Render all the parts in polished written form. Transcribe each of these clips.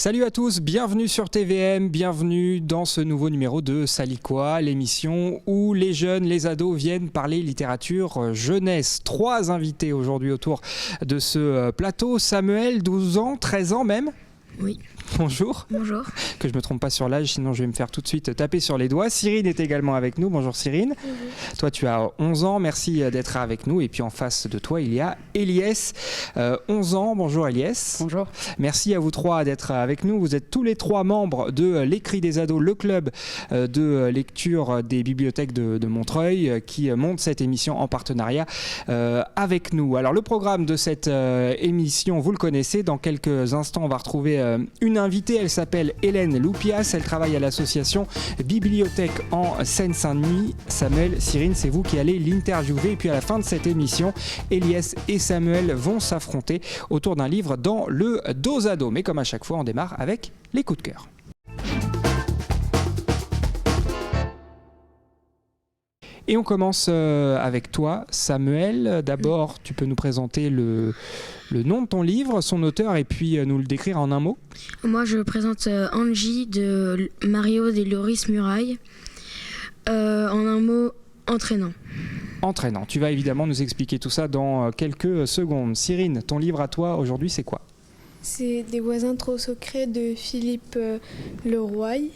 Salut à tous, bienvenue sur TVM, bienvenue dans ce nouveau numéro de Salikwa, l'émission où les jeunes, les ados viennent parler littérature jeunesse. 3 invités aujourd'hui autour de ce plateau. Samuel, 12 ans, 13 ans même. Oui. Bonjour. Bonjour. Que je ne me trompe pas sur l'âge, sinon je vais me faire tout de suite taper sur les doigts. Cyrine est également avec nous. Bonjour Cyrine. Bonjour. Toi tu as 11 ans, merci d'être avec nous. Et puis en face de toi il y a Eliès, 11 ans. Bonjour Eliès. Bonjour. Merci à vous 3 d'être avec nous. Vous êtes tous les 3 membres de l'Écrit des ados, le club de lecture des bibliothèques de Montreuil qui monte cette émission en partenariat avec nous. Alors le programme de cette émission, vous le connaissez. Dans quelques instants on va retrouver une invitée, elle s'appelle Hélène Loupias, elle travaille à l'association Bibliothèque en Seine-Saint-Denis. Samuel, Cyrine, c'est vous qui allez l'interviewer. Et puis à la fin de cette émission, Eliès et Samuel vont s'affronter autour d'un livre dans le dos à dos. Mais comme à chaque fois, on démarre avec les coups de cœur. Et on commence avec toi, Samuel. D'abord, tu peux nous présenter le nom de ton livre, son auteur, et puis nous le décrire en un mot. Moi, je présente Angie de Mario de Loris Muraille. En un mot, entraînant. Entraînant. Tu vas évidemment nous expliquer tout ça dans quelques secondes. Cyrine, ton livre à toi aujourd'hui, c'est quoi ? C'est Des voisins trop secrets de Philippe Leroy.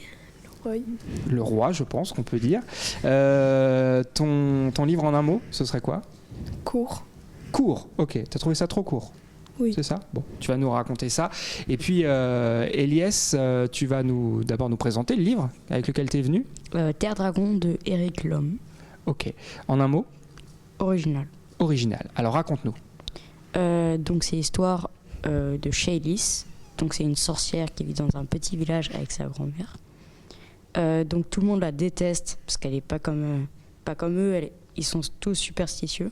Le roi, je pense qu'on peut dire. Ton livre en un mot, ce serait quoi ? Court. Court, ok. T'as trouvé ça trop court ? Oui. C'est ça ? Bon, tu vas nous raconter ça. Et puis, Eliès, tu vas d'abord nous présenter le livre avec lequel tu es venu. Terre Dragon de Eric Lhomme. Ok. En un mot ? Original. Original. Alors, raconte-nous. Donc, c'est l'histoire de Shaylis. Donc, c'est une sorcière qui vit dans un petit village avec sa grand-mère. Donc, tout le monde la déteste parce qu'elle n'est pas comme eux. Ils sont tous superstitieux.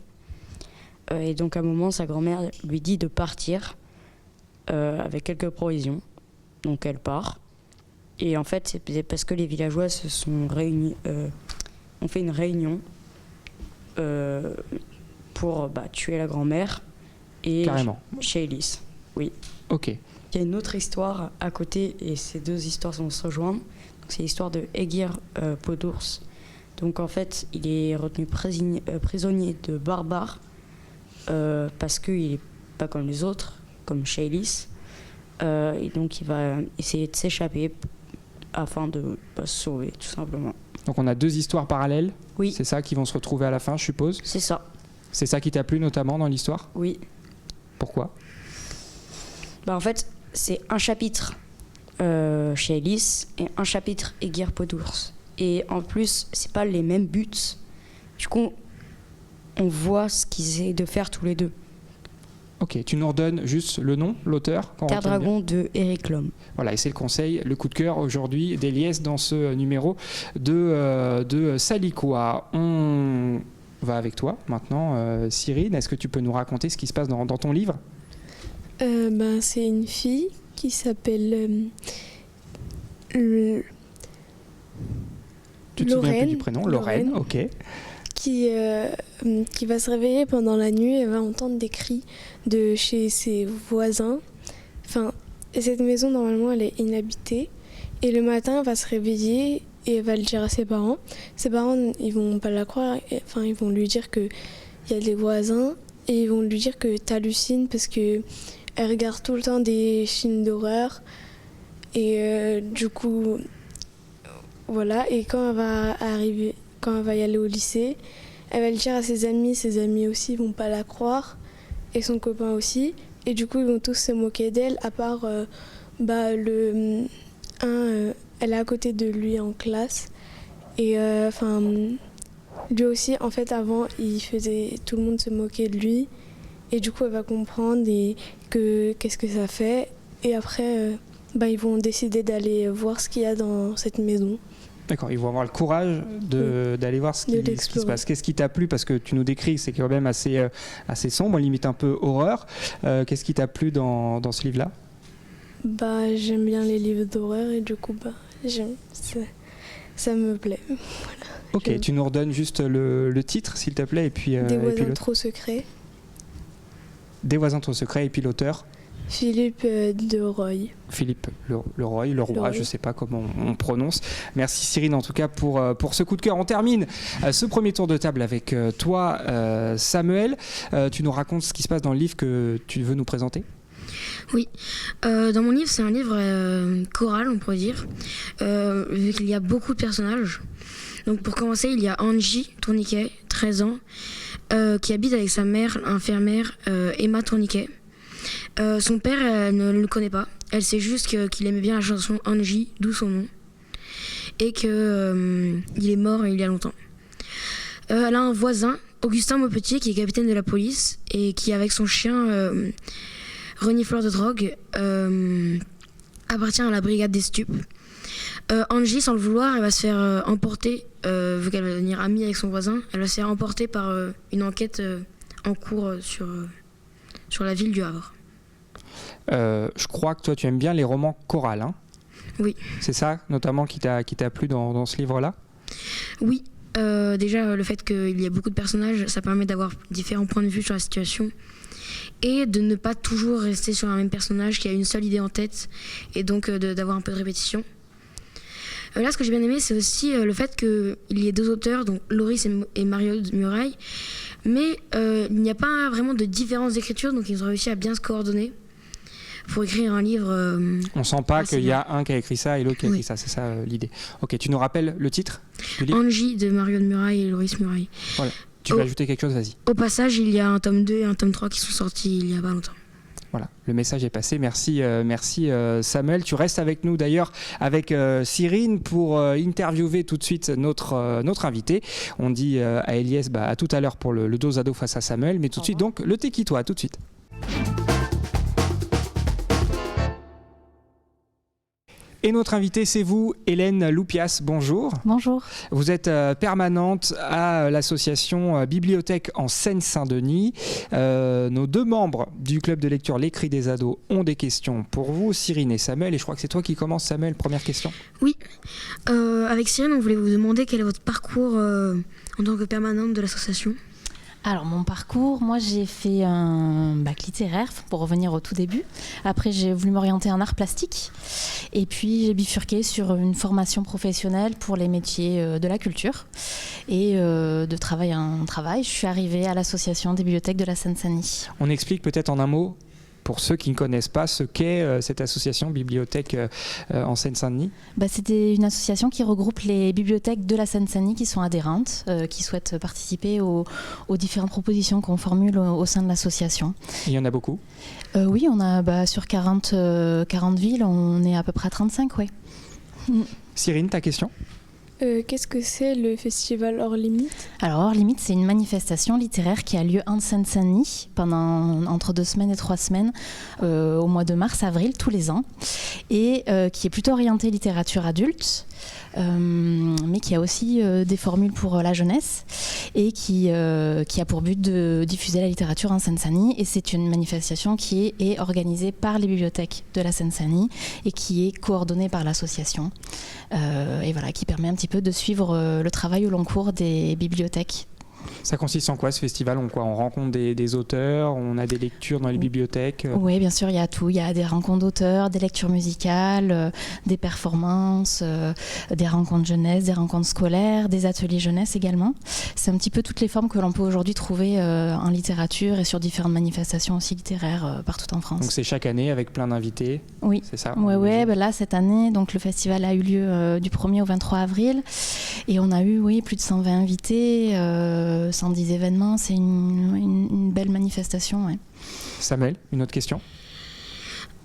Et donc, à un moment, sa grand-mère lui dit de partir avec quelques provisions. Donc, elle part. Et en fait, c'est parce que les villageois se sont réunis, ont fait une réunion pour tuer la grand-mère et Shaylis. Oui. Ok. Il y a une autre histoire à côté et ces deux histoires vont se rejoindre. Donc, c'est l'histoire de Egir Peau d'ours. Donc, en fait, il est retenu prisonnier de barbares. Parce qu'il n'est pas comme les autres, comme Shaylis. Et donc il va essayer de s'échapper afin de se sauver, tout simplement. Donc on a 2 histoires parallèles. Oui. C'est ça qui vont se retrouver à la fin, je suppose. C'est ça. C'est ça qui t'a plu notamment dans l'histoire ? Oui. Pourquoi ? En fait, c'est un chapitre Shaylis et un chapitre Egir Peau d'ours. Et en plus, c'est pas les mêmes buts. Du coup, on voit ce qu'ils essaient de faire tous les deux. Ok, tu nous redonnes juste le nom, l'auteur ? Terre Dragon de Eric Lhomme. Voilà, et c'est le conseil, le coup de cœur aujourd'hui d'Eliès dans ce numéro de Salikwa. On va avec toi maintenant, Cyrine. Est-ce que tu peux nous raconter ce qui se passe dans ton livre ? C'est une fille qui s'appelle Tu te souviens plus du prénom ? Lorraine. Ok. Qui va se réveiller pendant la nuit et va entendre des cris de chez ses voisins. Enfin, cette maison, normalement, elle est inhabitée. Et le matin, elle va se réveiller et elle va le dire à ses parents. Ses parents, ils vont pas la croire. Enfin, ils vont lui dire qu'il y a des voisins et ils vont lui dire que t'hallucines parce qu'elle regarde tout le temps des films d'horreur. Et du coup, voilà. Et quand elle va y aller au lycée, elle va le dire à ses amis aussi vont pas la croire, et son copain aussi, et du coup ils vont tous se moquer d'elle, à part elle est à côté de lui en classe, et lui aussi en fait avant tout le monde se moquait de lui, et du coup elle va comprendre qu'est-ce que ça fait, et après ils vont décider d'aller voir ce qu'il y a dans cette maison. D'accord, ils vont avoir le courage d'aller voir ce qui se passe. Qu'est-ce qui t'a plu ? Parce que tu nous décris, c'est quand même assez sombre, limite un peu horreur. Qu'est-ce qui t'a plu dans ce livre-là ? J'aime bien les livres d'horreur et du coup, ça me plaît. Voilà, ok, tu nous redonnes juste le titre, s'il te plaît, et puis Des voisins trop secrets. Des voisins trop secrets, et puis l'auteur ? Philippe de Roy. Philippe Leroy, le roi, Leroy. je ne sais pas comment on prononce. Merci Cyrine en tout cas pour ce coup de cœur. On termine ce premier tour de table avec toi Samuel. Tu nous racontes ce qui se passe dans le livre que tu veux nous présenter ? Oui, dans mon livre, c'est un livre choral, on pourrait dire, vu qu'il y a beaucoup de personnages. Donc pour commencer, il y a Angie Tourniquet, 13 ans, qui habite avec sa mère, infirmière, Emma Tourniquet. Son père ne le connaît pas. Elle sait juste qu'il aimait bien la chanson Angie, d'où son nom, et qu'il est mort il y a longtemps. Elle a un voisin, Augustin Maupetit, qui est capitaine de la police et qui, avec son chien renifleur de drogue, appartient à la brigade des stupes. Angie, sans le vouloir, elle va se faire emporter, vu qu'elle va devenir amie avec son voisin, elle va se faire emporter par une enquête en cours sur la ville du Havre. Je crois que toi tu aimes bien les romans chorales, hein ? Oui. C'est ça notamment qui t'a plu dans ce livre-là ? Oui, déjà le fait qu'il y ait beaucoup de personnages, ça permet d'avoir différents points de vue sur la situation et de ne pas toujours rester sur un même personnage qui a une seule idée en tête et donc d'avoir un peu de répétition. Là, ce que j'ai bien aimé, c'est aussi le fait qu'il y ait deux auteurs, donc Loris et Mario Muraille, mais il n'y a pas vraiment de différence d'écriture, donc ils ont réussi à bien se coordonner pour écrire un livre. On sent pas qu'il y a un qui a écrit ça et l'autre qui a écrit ça, c'est ça l'idée. Ok, tu nous rappelles le titre du livre ? Angie de Mario Muraille et Loris Muraille. Voilà. Tu veux ajouter quelque chose, vas-y. Au passage, il y a un tome 2 et un tome 3 qui sont sortis il y a pas longtemps. Voilà, le message est passé. Merci Samuel. Tu restes avec nous d'ailleurs avec Cyrine pour interviewer tout de suite notre invité. On dit à Eliès à tout à l'heure pour le dos à dos face à Samuel, mais tout de suite donc le T'es qui toi, à tout de suite. Et notre invitée, c'est vous, Hélène Loupias. Bonjour. Bonjour. Vous êtes permanente à l'association Bibliothèque en Seine-Saint-Denis. Nos deux membres du club de lecture Les Cris des Ados ont des questions pour vous, Cyrine et Samuel. Et je crois que c'est toi qui commences, Samuel. Première question. Oui. Avec Cyrine, on voulait vous demander quel est votre parcours en tant que permanente de l'association. Alors mon parcours, moi j'ai fait un bac littéraire pour revenir au tout début. Après j'ai voulu m'orienter en art plastique et puis j'ai bifurqué sur une formation professionnelle pour les métiers de la culture et de travail en travail. Je suis arrivée à l'association des bibliothèques de la Seine-Saint-Denis. On explique peut-être en un mot pour ceux qui ne connaissent pas ce qu'est cette association Bibliothèque en Seine-Saint-Denis. C'était une association qui regroupe les bibliothèques de la Seine-Saint-Denis qui sont adhérentes, qui souhaitent participer aux différentes propositions qu'on formule au sein de l'association. Il y en a beaucoup ? Oui, on a sur 40 villes, on est à peu près à 35, oui. Cyrine, ta question ? Qu'est-ce que c'est le festival Hors Limite ? Alors Hors Limite, c'est une manifestation littéraire qui a lieu en Seine-Saint-Denis entre 2 semaines et 3 semaines au mois de mars-avril tous les ans et qui est plutôt orientée littérature adulte. Mais qui a aussi des formules pour la jeunesse et qui a pour but de diffuser la littérature en Seine-Saint-Denis. Et c'est une manifestation qui est organisée par les bibliothèques de la Seine-Saint-Denis et qui est coordonnée par l'association. Et voilà, qui permet un petit peu de suivre le travail au long cours des bibliothèques. Ça consiste en quoi ce festival ? On rencontre des auteurs, on a des lectures dans les bibliothèques ? Oui, bien sûr, il y a tout. Il y a des rencontres d'auteurs, des lectures musicales, des performances, des rencontres jeunesse, des rencontres scolaires, des ateliers jeunesse également. C'est un petit peu toutes les formes que l'on peut aujourd'hui trouver en littérature et sur différentes manifestations aussi littéraires partout en France. Donc c'est chaque année avec plein d'invités ? Oui. C'est ça ? Oui, là cette année, donc le festival a eu lieu du 1er au 23 avril et on a eu plus de 120 invités. 110 événements, c'est une belle manifestation. Ouais. Samuel, une autre question ?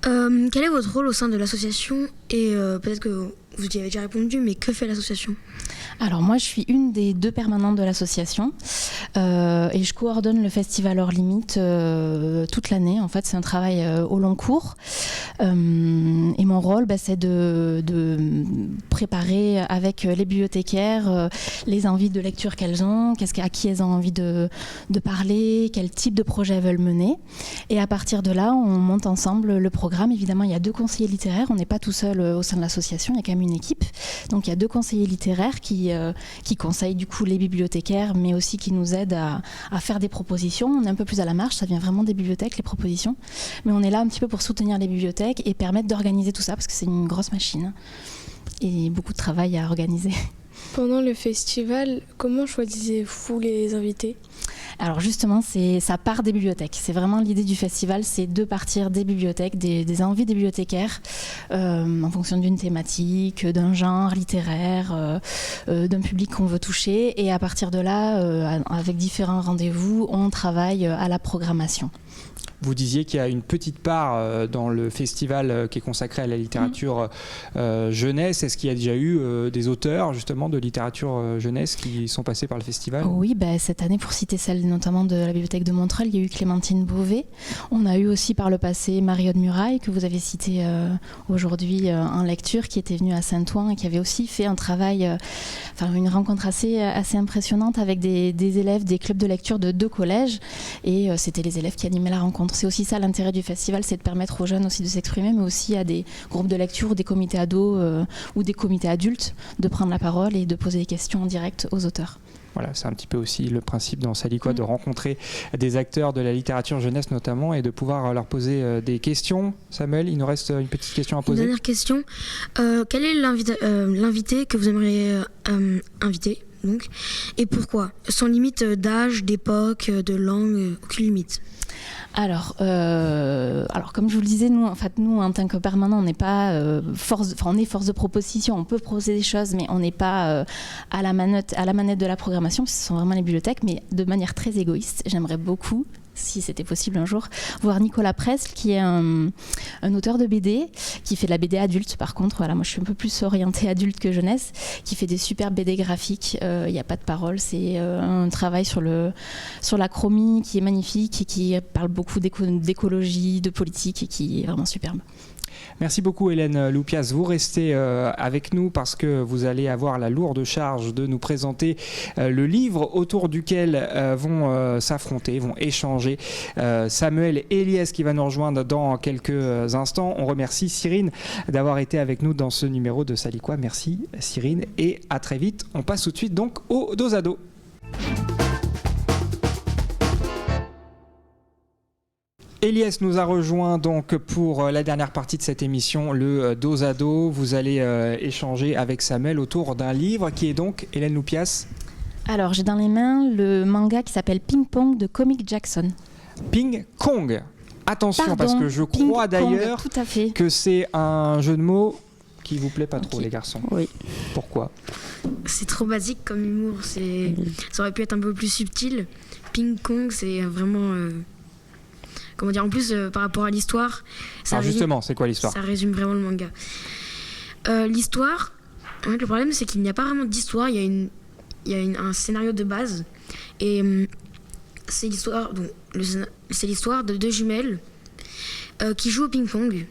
Quel est votre rôle au sein de l'association et peut-être que vous y avez déjà répondu, mais que fait l'association ? Alors moi je suis une des 2 permanentes de l'association et je coordonne le festival Hors Limite toute l'année. En fait c'est un travail au long cours. Et mon rôle, c'est de préparer avec les bibliothécaires les envies de lecture qu'elles ont, à qui elles ont envie de parler, quel type de projet elles veulent mener. Et à partir de là, on monte ensemble le programme. Évidemment, il y a 2 conseillers littéraires. On n'est pas tout seul au sein de l'association, il y a quand même une équipe. Donc il y a 2 conseillers littéraires qui conseillent du coup les bibliothécaires, mais aussi qui nous aident à faire des propositions. On est un peu plus à la marge, ça vient vraiment des bibliothèques, les propositions. Mais on est là un petit peu pour soutenir les bibliothèques et permettre d'organiser tout ça, parce que c'est une grosse machine et beaucoup de travail à organiser. Pendant le festival, comment choisissez-vous les invités ? Alors justement, ça part des bibliothèques. C'est vraiment l'idée du festival, c'est de partir des bibliothèques, des envies des bibliothécaires, en fonction d'une thématique, d'un genre littéraire, d'un public qu'on veut toucher. Et à partir de là, avec différents rendez-vous, on travaille à la programmation. Vous disiez qu'il y a une petite part dans le festival qui est consacré à la littérature jeunesse. Est-ce qu'il y a déjà eu des auteurs justement de littérature jeunesse qui sont passés par le festival ? Oui, cette année, pour citer celle notamment de la bibliothèque de Montreuil, il y a eu Clémentine Beauvais. On a eu aussi par le passé Marie-Aude Muraille, que vous avez cité aujourd'hui en lecture, qui était venue à Saint-Ouen et qui avait aussi fait un travail, une rencontre assez impressionnante avec des élèves des clubs de lecture de 2 collèges. Et c'était les élèves qui animaient la rencontre. C'est aussi ça l'intérêt du festival, c'est de permettre aux jeunes aussi de s'exprimer, mais aussi à des groupes de lecture, des comités ados ou des comités adultes de prendre la parole et de poser des questions en direct aux auteurs. Voilà, c'est un petit peu aussi le principe dans Saliquoi de rencontrer des acteurs de la littérature jeunesse notamment et de pouvoir leur poser des questions. Samuel, il nous reste une petite question à poser. Une dernière question. Quel est l'invité que vous aimeriez inviter donc, et pourquoi ? Sans limite d'âge, d'époque, de langue, aucune limite. Alors, comme je vous le disais, nous en tant que permanent, on n'est pas on est force de proposition, on peut proposer des choses, mais on n'est pas à la manette de la programmation, parce que ce sont vraiment les bibliothèques, mais de manière très égoïste. J'aimerais beaucoup, si c'était possible un jour, voir Nicolas Presle, qui est un auteur de BD, qui fait de la BD adulte par contre. Voilà, moi je suis un peu plus orientée adulte que jeunesse, qui fait des super BD graphiques, il n'y a pas de parole, c'est un travail sur la chromie qui est magnifique et qui parle beaucoup d'écologie, de politique et qui est vraiment superbe. Merci beaucoup Hélène Loupias. Vous restez avec nous parce que vous allez avoir la lourde charge de nous présenter le livre autour duquel vont s'affronter, vont échanger Samuel et Eliès qui va nous rejoindre dans quelques instants. On remercie Cyrine d'avoir été avec nous dans ce numéro de Saliquoi. Merci Cyrine et à très vite. On passe tout de suite donc au dos à dos. Eliès nous a rejoint donc pour la dernière partie de cette émission, le dos à dos. Vous allez échanger avec Samuel autour d'un livre qui est donc Hélène Loupias. Alors j'ai dans les mains le manga qui s'appelle Ping Pong de Comic Jackson. Ping Kong. Attention, pardon, parce que je crois d'ailleurs tout à fait. que c'est un jeu de mots qui vous plaît pas trop, les garçons. Oui. Pourquoi ? C'est trop basique comme humour. Ça aurait pu être un peu plus subtil. Ping Pong, c'est vraiment... Comment dire, en plus, par rapport à l'histoire... Alors justement, c'est quoi l'histoire ? Ça résume vraiment le manga. L'histoire, en fait, le problème, c'est qu'il n'y a pas vraiment d'histoire. Il y a un scénario de base. Et c'est l'histoire de 2 jumelles qui jouent au ping-pong.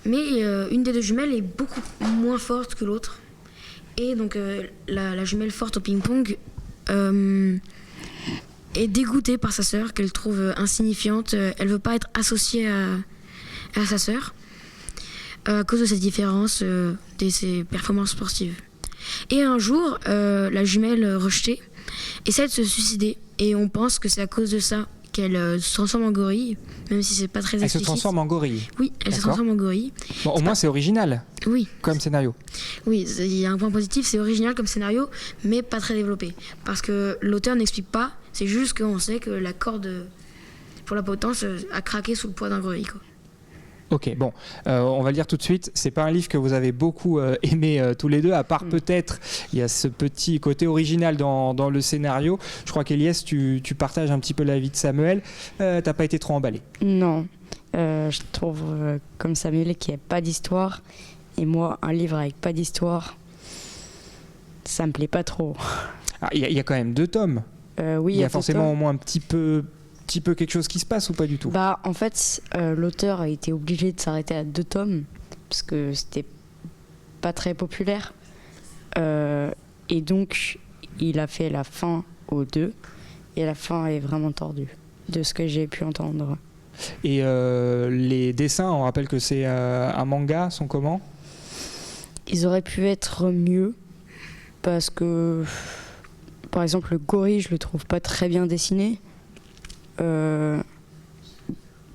Mais une des 2 jumelles est beaucoup moins forte que l'autre. Et donc, la jumelle forte au ping-pong... est dégoûtée par sa sœur, qu'elle trouve insignifiante. Elle veut pas être associée à sa sœur à cause de cette différence de ses performances sportives. Et un jour, la jumelle rejetée essaie de se suicider. Et on pense que c'est à cause de ça qu'elle se transforme en gorille, même si c'est pas très explicite. Elle se transforme en gorille ? Oui, elle se transforme en gorille. Bon, au moins c'est original. Oui. Comme scénario. Oui, il y a un point positif, c'est original comme scénario, mais pas très développé. Parce que l'auteur n'explique pas, c'est juste qu'on sait que la corde pour la potence a craqué sous le poids d'un gorille, quoi. Ok, bon, on va le dire tout de suite, c'est pas un livre que vous avez beaucoup aimé tous les deux, à part peut-être, il y a ce petit côté original dans le scénario. Je crois qu'Eliès, tu partages un petit peu l'avis de Samuel, t'as pas été trop emballé. Non, je trouve comme Samuel qu'il n'y a pas d'histoire, et moi, un livre avec pas d'histoire, ça me plaît pas trop. Il y a quand même 2 tomes. Oui, il y a forcément au moins un petit peu petit peu quelque chose qui se passe ou pas du tout? Bah, en fait, l'auteur a été obligé de s'arrêter à 2 tomes parce que c'était pas très populaire. Et donc, il a fait la fin aux 2 et la fin est vraiment tordue, de ce que j'ai pu entendre. Et les dessins, on rappelle que c'est un manga, sont comment? Ils auraient pu être mieux parce que, par exemple, le gorille, je le trouve pas très bien dessiné.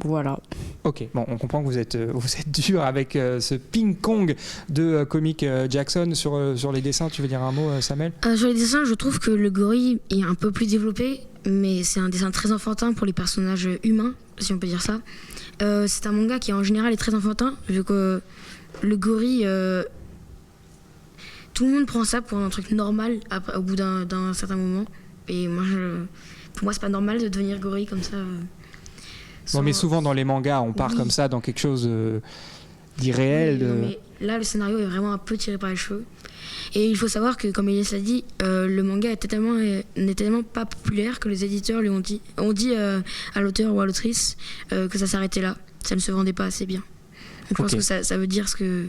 Voilà. Ok, bon, on comprend que vous êtes dur avec ce ping-pong de Comic Jackson sur les dessins. Tu veux dire un mot, Samuel? Sur les dessins, je trouve que le gorille est un peu plus développé, mais c'est un dessin très enfantin pour les personnages humains, si on peut dire ça. C'est un manga qui en général est très enfantin, vu que le gorille, tout le monde prend ça pour un truc normal au bout d'un certain moment. Et moi, pour moi, c'est pas normal de devenir gorille comme ça. Bon, mais souvent dans les mangas, on part comme ça dans quelque chose d'irréel. Oui, mais là, le scénario est vraiment un peu tiré par les cheveux. Et il faut savoir que, comme Elias l'a dit, le manga n'est tellement pas populaire que les éditeurs lui ont dit à l'auteur ou à l'autrice que ça s'arrêtait là. Ça ne se vendait pas assez bien. Donc, je pense que ça veut dire ce que...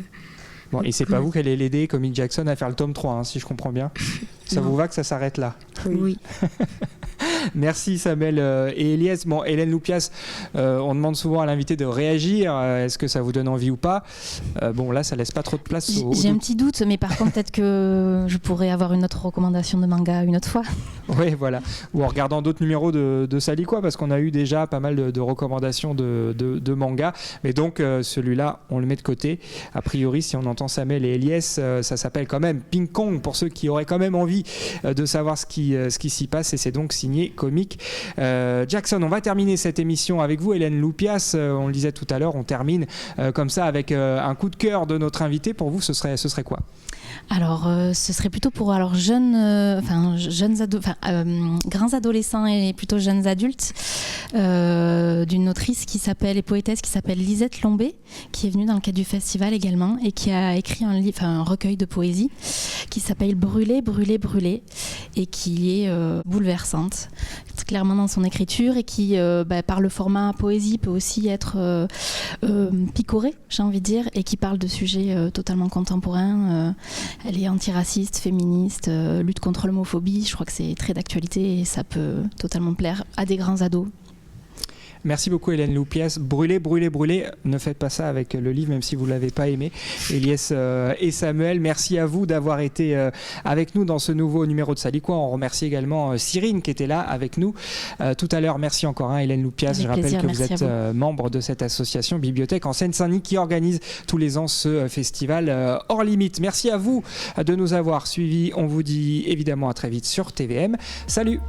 Bon, et c'est pas vous qui allez l'aider, Comic Jackson, à faire le tome 3, hein, si je comprends bien. Ça vous va que ça s'arrête là? Oui. Merci Samuel et Elias. Bon, Hélène Loupias, on demande souvent à l'invité de réagir. Est-ce que ça vous donne envie ou pas? Bon, là, ça laisse pas trop de place. J'ai un petit doute, mais par contre, peut-être que je pourrais avoir une autre recommandation de manga une autre fois. Oui, voilà. Ou en regardant d'autres numéros de Saliquoi, parce qu'on a eu déjà pas mal de recommandations de manga. Mais donc, celui-là, on le met de côté. A priori, si on entend Samuel et Elias, ça s'appelle quand même Ping Kong, pour ceux qui auraient quand même envie de savoir ce qui s'y passe. Et c'est donc signé Comic Jackson. On va terminer cette émission avec vous, Hélène Loupias. On le disait tout à l'heure, on termine comme ça avec un coup de cœur de notre invité. Pour vous, ce serait quoi? Alors, ce serait plutôt pour grands adolescents et plutôt jeunes adultes, d'une autrice qui s'appelle, et poétesse qui s'appelle Lisette Lombé, qui est venue dans le cadre du festival également et qui a écrit un recueil de poésie qui s'appelle Brûler, brûler, brûler, et qui est bouleversante, clairement dans son écriture, et qui, par le format poésie, peut aussi être picorée, j'ai envie de dire, et qui parle de sujets totalement contemporains. Elle est antiraciste, féministe, lutte contre l'homophobie. Je crois que c'est très d'actualité et ça peut totalement plaire à des grands ados. Merci beaucoup Hélène Loupias. Brûler, brûler, brûler. Ne faites pas ça avec le livre, même si vous ne l'avez pas aimé. Elias et Samuel, merci à vous d'avoir été avec nous dans ce nouveau numéro de Saliquoi. On remercie également Cyrine qui était là avec nous tout à l'heure. Merci encore Hélène Loupias. Je rappelle que vous êtes membre de cette association Bibliothèque en Seine-Saint-Denis qui organise tous les ans ce festival hors limite. Merci à vous de nous avoir suivis. On vous dit évidemment à très vite sur TVM. Salut!